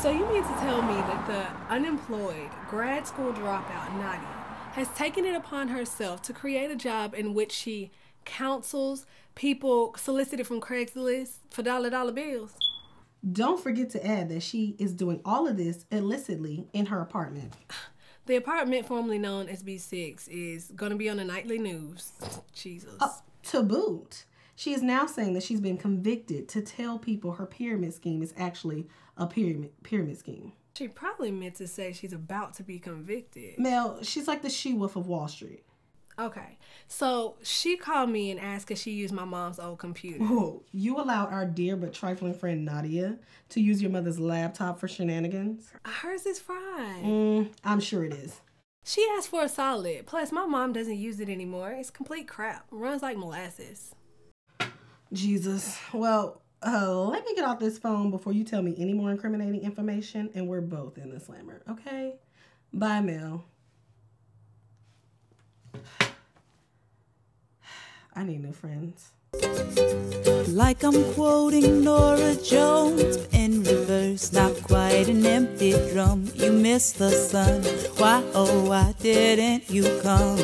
So you mean to tell me that the unemployed grad school dropout Nadia has taken it upon herself to create a job in which she counsels people solicited from Craigslist for dollar bills? Don't forget to add that she is doing all of this illicitly in her apartment. The apartment formerly known as B6 is going to be on the nightly news. Jesus. To boot, she is now saying that she's been convicted to tell people her pyramid scheme is actually a pyramid scheme. She probably meant to say she's about to be convicted. Mel, she's like the she-wolf of Wall Street. Okay, so she called me and asked if she used my mom's old computer. Oh, you allowed our dear but trifling friend Nadia to use your mother's laptop for shenanigans? Hers is fried. I'm sure it is. She asked for a solid. Plus, my mom doesn't use it anymore. It's complete crap. Runs like molasses. Jesus. Well, let me get off this phone before you tell me any more incriminating information, and we're both in the slammer, okay? Bye, Mel. I need new friends. Like I'm quoting Nora Jones in reverse, not quite an empty drum. You missed the sun. Why, oh, why didn't you come?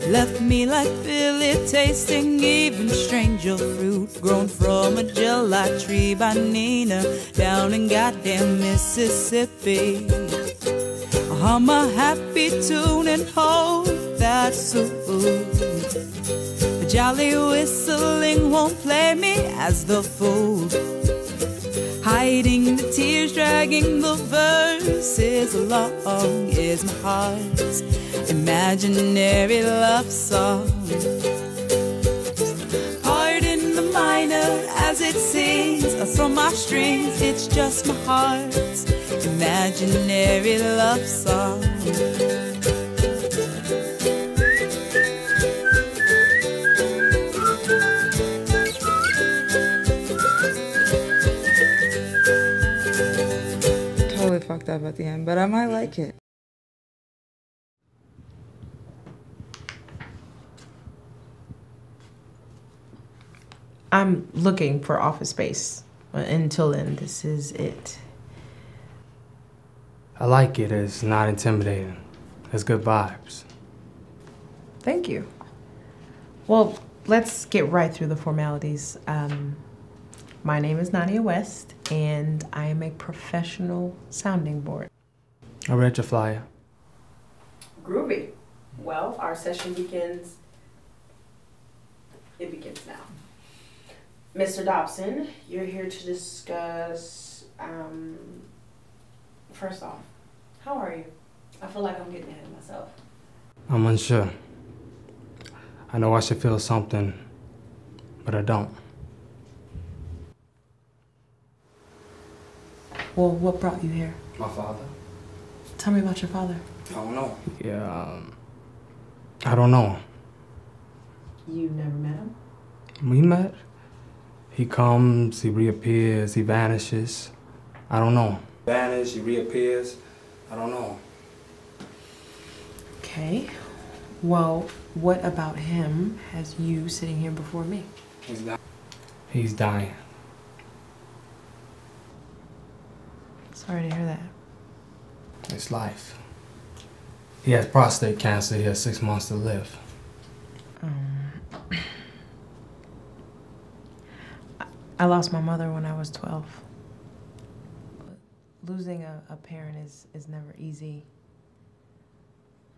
Left me like Billy tasting even stranger fruit grown from a July tree by Nina down in goddamn Mississippi. Hum a happy tune and hold that soothe. Jolly whistling won't play me as the fool. Hiding the tears, dragging the verses along is my heart's imaginary love song. Pardon the minor as it sings from my strings. It's just my heart's imaginary love song. Fucked up at the end, but I might like it. I'm looking for office space. Until then, this is it. I like it. It's not intimidating. It's good vibes. Thank you. Well, let's get right through the formalities. My name is Nadia West, and I am a professional sounding board. I read your flyer. Groovy. Well, our session begins. It begins now. Mr. Dobson, you're here to discuss, first off, how are you? I feel like I'm getting ahead of myself. I'm unsure. I know I should feel something, but I don't. Well, what brought you here? My father. Tell me about your father. I don't know. Yeah, I don't know. You never met him? We met. He comes, he reappears, he vanishes. I don't know. Vanish, he reappears. I don't know. Okay. Well, what about him has you sitting here before me? He's dying. He's dying. Sorry to hear that. It's life. He has prostate cancer. He has 6 months to live. I lost my mother when I was 12. Losing a parent is never easy,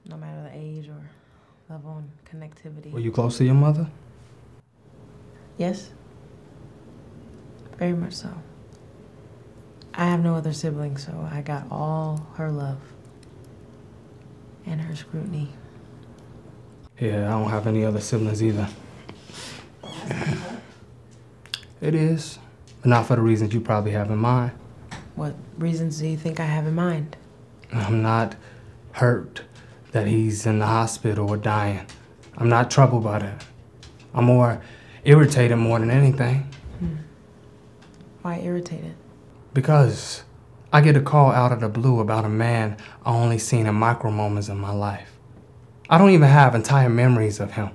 no matter the age or level and connectivity. Were you close to your mother? Yes. Very much so. I have no other siblings, so I got all her love and her scrutiny. Yeah, I don't have any other siblings either. It is, but not for the reasons you probably have in mind. What reasons do you think I have in mind? I'm not hurt that he's in the hospital or dying. I'm not troubled by that. I'm more irritated more than anything. Why irritated? Because I get a call out of the blue about a man I only seen in micro moments in my life. I don't even have entire memories of him.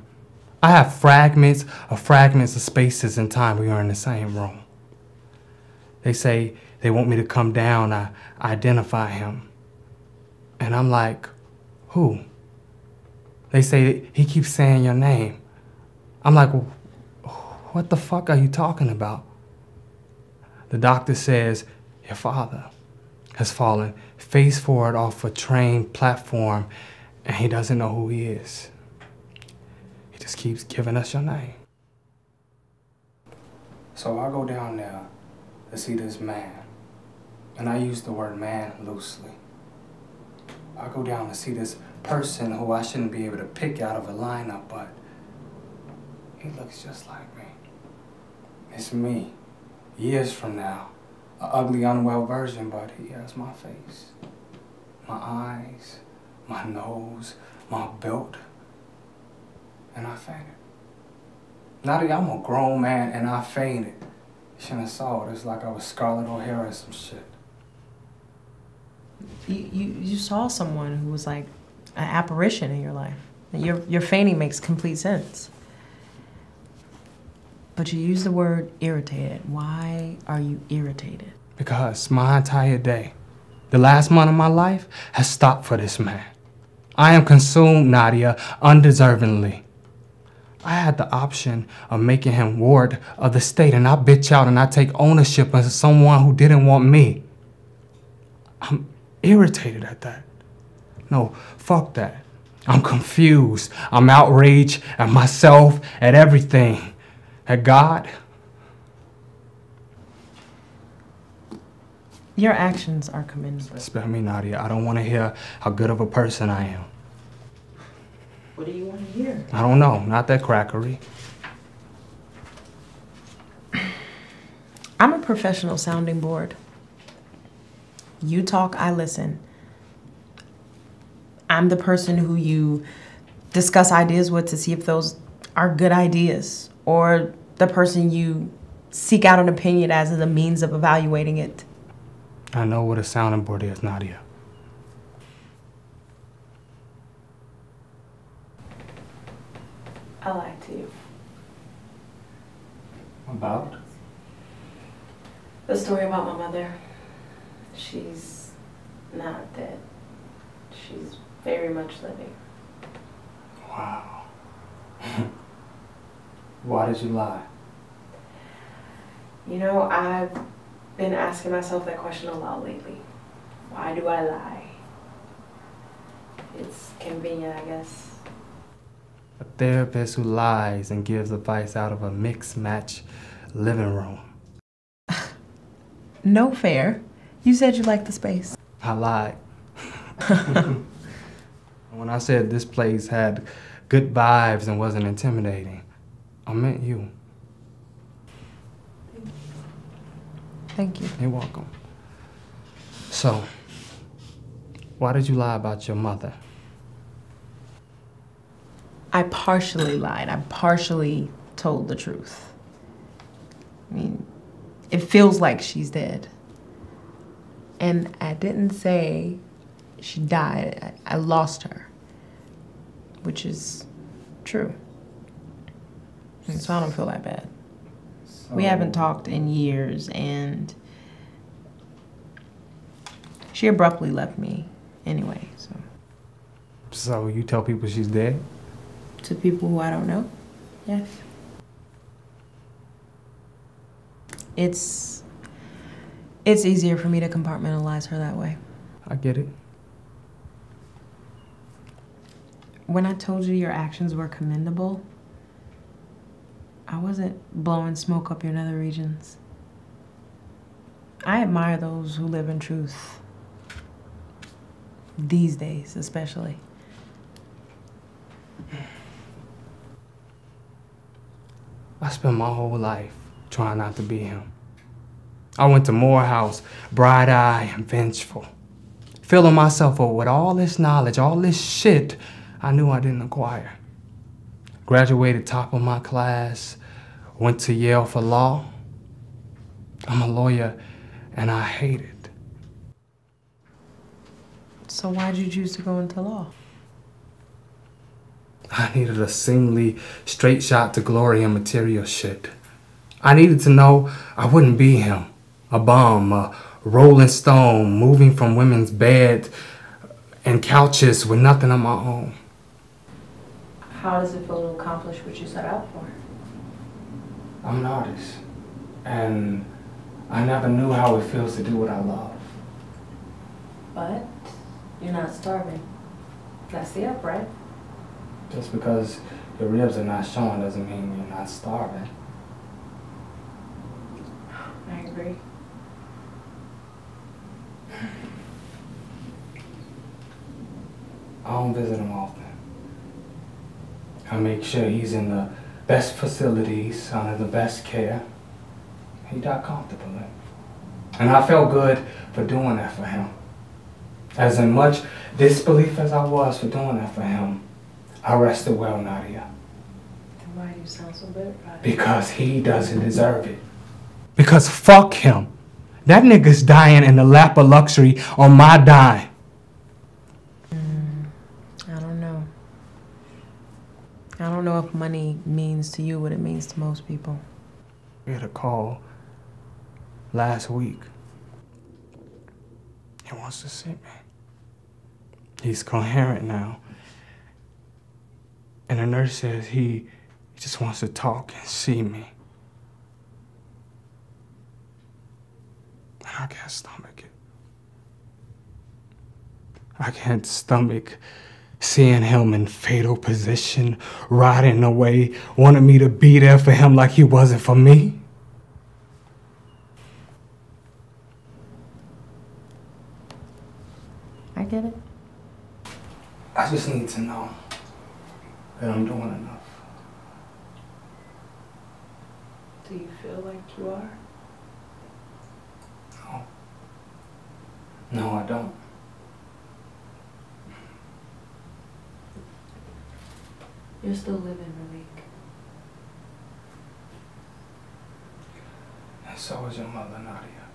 I have fragments of spaces in time we are in the same room. They say They want me to come down. I identify him. And I'm like, who? They say, he keeps saying your name. I'm like, what the fuck are you talking about? The doctor says, your father has fallen face forward off a train platform and he doesn't know who he is. He just keeps giving us your name. So I go down there to see this man. And I use the word man loosely. I go down to see this person who I shouldn't be able to pick out of a lineup, but he looks just like me. It's me, years from now. An ugly, unwell version, but he has my face, my eyes, my nose, my build. And I fainted. Nadia, I'm a grown man and I fainted. You shouldn't have saw it. It's like I was Scarlett O'Hara or some shit. You saw someone who was like an apparition in your life. Your fainting makes complete sense. But you use the word irritated. Why are you irritated? Because my entire day, the last month of my life, has stopped for this man. I am consumed, Nadia, undeservingly. I had the option of making him ward of the state, and I bitch out and I take ownership of someone who didn't want me. I'm irritated at that. No, fuck that. I'm confused. I'm outraged at myself, at everything. At God. Your actions are commendable. Spare me, Nadia. I don't want to hear how good of a person I am. What do you want to hear? I don't know. Not that crackery. I'm a professional sounding board. You talk, I listen. I'm the person who you discuss ideas with to see if those are good ideas, or the person you seek out an opinion as a means of evaluating it. I know what a sounding board is, Nadia. I lied to you. About? The story about my mother. She's not dead. She's very much living. Wow. Why did you lie? You know, I've been asking myself that question a lot lately. Why do I lie? It's convenient, I guess. A therapist who lies and gives advice out of a mixed match living room. No fair. You said you liked the space. I lied. When I said this place had good vibes and wasn't intimidating, I meant you. Thank you. You're welcome. So, why did you lie about your mother? I partially lied. I partially told the truth. I mean, it feels like she's dead. And I didn't say she died. I lost her, which is true. And so I don't feel that bad. We haven't talked in years, and she abruptly left me anyway, so. So you tell people she's dead? To people who I don't know, yes. It's easier for me to compartmentalize her that way. I get it. When I told you your actions were commendable, I wasn't blowing smoke up your nether regions. I admire those who live in truth. These days, especially. I spent my whole life trying not to be him. I went to Morehouse, bright-eyed and vengeful, filling myself up with all this knowledge, all this shit I knew I didn't acquire. Graduated top of my class, went to Yale for law. I'm a lawyer and I hate it. So why'd you choose to go into law? I needed a seemingly straight shot to glory and material shit. I needed to know I wouldn't be him, a bum, a rolling stone, moving from women's beds and couches with nothing of my own. How does it feel to accomplish what you set out for? I'm an artist, and I never knew how it feels to do what I love. But you're not starving. That's the up, right? Just because your ribs are not showing doesn't mean you're not starving. I agree. I don't visit him often. I make sure he's in the best facilities, under the best care. He died comfortably. And I felt good for doing that for him. As in much disbelief as I was for doing that for him, I rested well, Nadia. Then why do you sound so bitter about it? Because he doesn't deserve it. Because fuck him. That nigga's dying in the lap of luxury on my dime. I don't know. I don't know if money means to you what it means to most people. We had a call last week. He wants to see me. He's coherent now. And the nurse says he just wants to talk and see me. I can't stomach it. I can't stomach seeing him in fatal position, riding away, wanting me to be there for him like he wasn't for me. I get it. I just need to know that I'm doing enough. Do you feel like you are? No, I don't. You're still living, Malik. And so is your mother, Nadia.